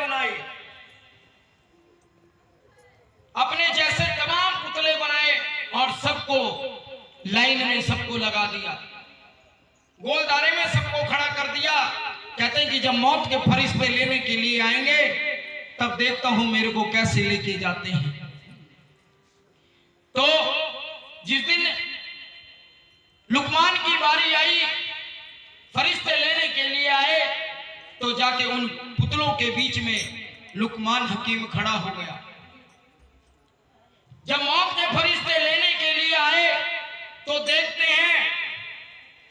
बनाए, अपने जैसे तमाम पुतले बनाए और सबको लाइन में सबको लगा दिया, गोलदारे में सबको खड़ा कर दिया। कहते हैं कि जब मौत के फरिश्ते लेने के लिए आएंगे तब देखता हूं मेरे को कैसे लेके जाते हैं। तो जिस दिन लुकमान की बारी आई, फरिश्ते लेने के लिए आए, तो जाके उन पुतलों के बीच में लुकमान हकीम खड़ा हो गया। जब मौत के फरिश्ते लेने के लिए आए तो देखते हैं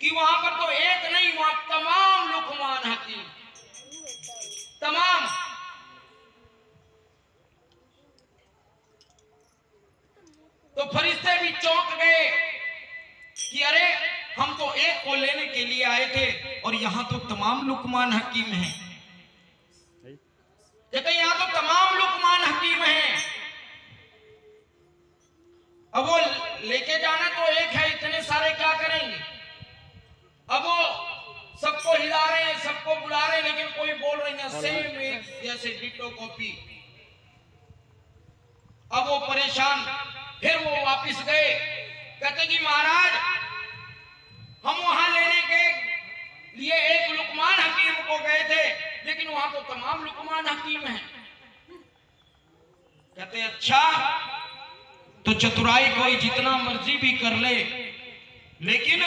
कि वहां पर तो एक नहीं, वहां तमाम लुकमान हकीम, तमाम। तो फरिश्ते भी चौंक गए कि अरे हम तो एक को लेने के लिए आए थे और यहां तो तमाम लुकमान हकीम हैं। कहते यहां तो तमाम लुकमान हकीम हैं। अब वो लेके जाना तो एक है, इतने सारे क्या करेंगे। अब वो सबको हिला रहे हैं, सबको बुला रहे हैं, लेकिन कोई बोल रही है सेम एक जैसे डिटो कॉपी। अब वो परेशान, फिर वो वापस गए। कहते कि महाराज हम वहां लेने के लिए एक लुकमान हकीम को गए थे, लेकिन वहां तो तमाम लुकमान हकीम हैं। कहते अच्छा, तो चतुराई कोई जितना मर्जी भी कर ले, लेकिन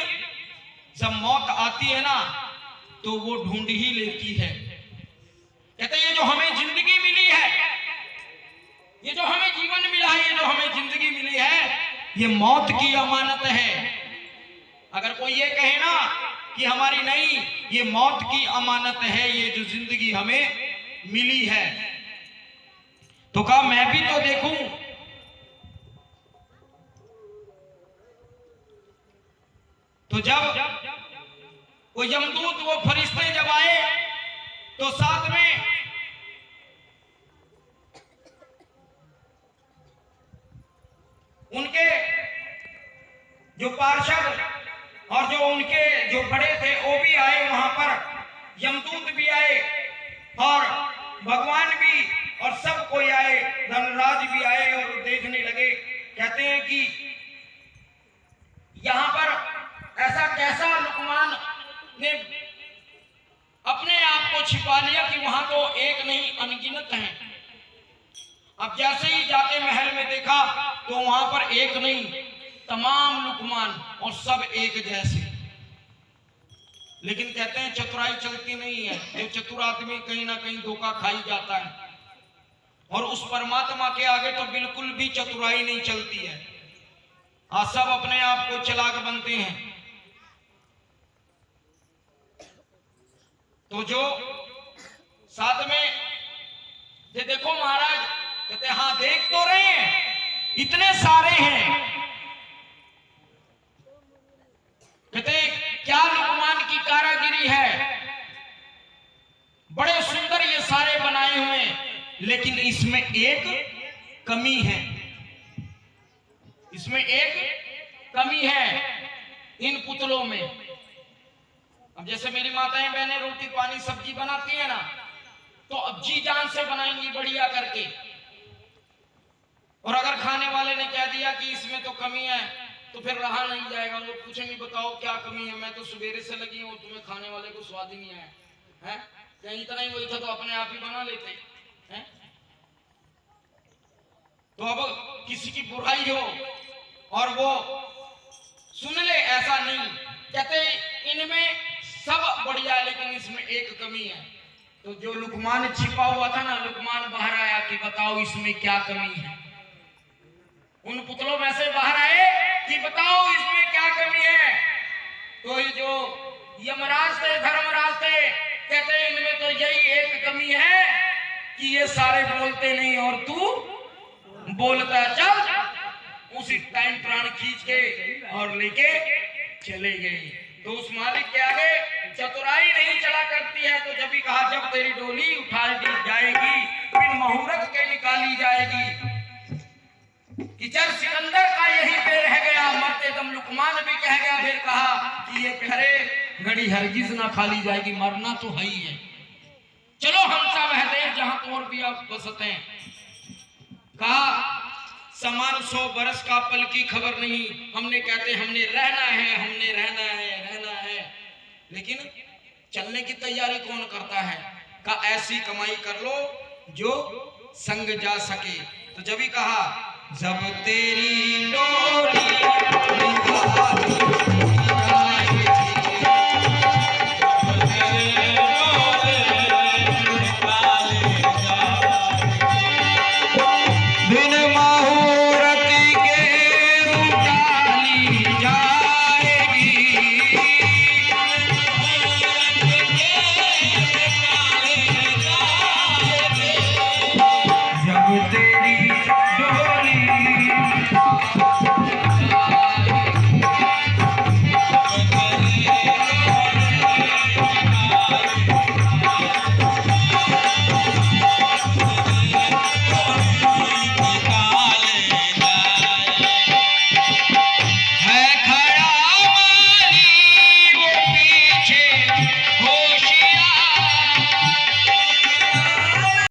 जब मौत आती है ना तो वो ढूंढ ही लेती है। कहते ये जो हमें जिंदगी मिली है, ये जो हमें जीवन मिला है, ये जो हमें जिंदगी मिली है, ये मौत की अमानत है। अगर कोई ये कहे ना कि हमारी नहीं, ये मौत की अमानत है, ये जो जिंदगी हमें मिली है। तो कहा मैं भी तो देखूं। तो जब वो यमदूत, वो फरिश्ते जब आए तो साथ में उनके जो पार्षद और जो उनके जो बड़े थे वो भी आए, वहां पर यमदूत भी आए और भगवान भी, और सब कोई आए, धनराज भी आए और देखने लगे। कहते हैं कि यहां पर ऐसा कैसा लुकमान ने अपने आप को छिपा लिया कि वहां तो एक नहीं अनगिनत हैं। अब जैसे ही जाके महल में देखा तो वहां पर एक नहीं, तमाम लुकमान, और सब एक जैसे। लेकिन कहते हैं चतुराई चलती नहीं है। जो चतुर आदमी कहीं ना कहीं धोखा खाई जाता है, और उस परमात्मा के आगे तो बिल्कुल भी चतुराई नहीं चलती है। सब अपने आप को चालाक बनते हैं। तो जो साथ में ये देखो महाराज, कहते हाँ देख तो रहे हैं, इतने सारे हैं। कहते क्या लुकमान की कारागिरी है, बड़े सुंदर ये सारे बनाए हुए, लेकिन इसमें एक कमी है, इसमें एक कमी है इन पुतलों में। अब जैसे मेरी माताएं बहनें रोटी पानी सब्जी बनाती है ना, तो अब जी जान से बनाएंगी बढ़िया करके, और अगर खाने वाले ने कह दिया कि इसमें तो कमी है तो फिर रहा नहीं जाएगा। वो पूछेंगे बताओ क्या कमी है, मैं तो सवेरे से लगी हूं, तुम्हें खाने वाले को स्वाद ही नहीं आया है, कहीं इतना ही वही था तो अपने आप ही बना लेते हैं। तो अब किसी की बुराई हो और वो सुन ले, ऐसा नहीं। कहते इनमें सब बढ़िया, लेकिन इसमें एक कमी है। तो जो लुकमान छिपा हुआ था ना, लुकमान बाहर आया कि बताओ इसमें क्या कमी है। उन पुतलों में से बाहर आए कि बताओ इसमें क्या कमी है। तो ये जो यमराज थे, धर्मराज थे, कहते इनमें तो यही एक कमी है कि ये सारे बोलते नहीं और तू बोलता चल। उसी टाइम प्राण खींच के और लेके चले गए। तो उस मालिक के आगे चतुराई नहीं चला करती है। तो जब भी कहा जब तेरी डोली उठा दी जाएगी, बिन मुहूर्त के निकाली जाएगी। कि जब सिकंदर का यही पे रह गया, मरते दम लुकमान भी कह गया, फिर कहा कि ये प्यारे घड़ी हरगिज ना खाली जाएगी, मरना तो है ही है। चलो हमसा महदेव जहां तोर बसते हैं। कहा समान 100 बरस का पल की खबर नहीं, हमने कहते हमने रहना है, हमने रहना है, रहना है, लेकिन चलने की तैयारी कौन करता है? का ऐसी कमाई कर लो जो संग जा सके। तो जब ही कहा जब तेरी डोली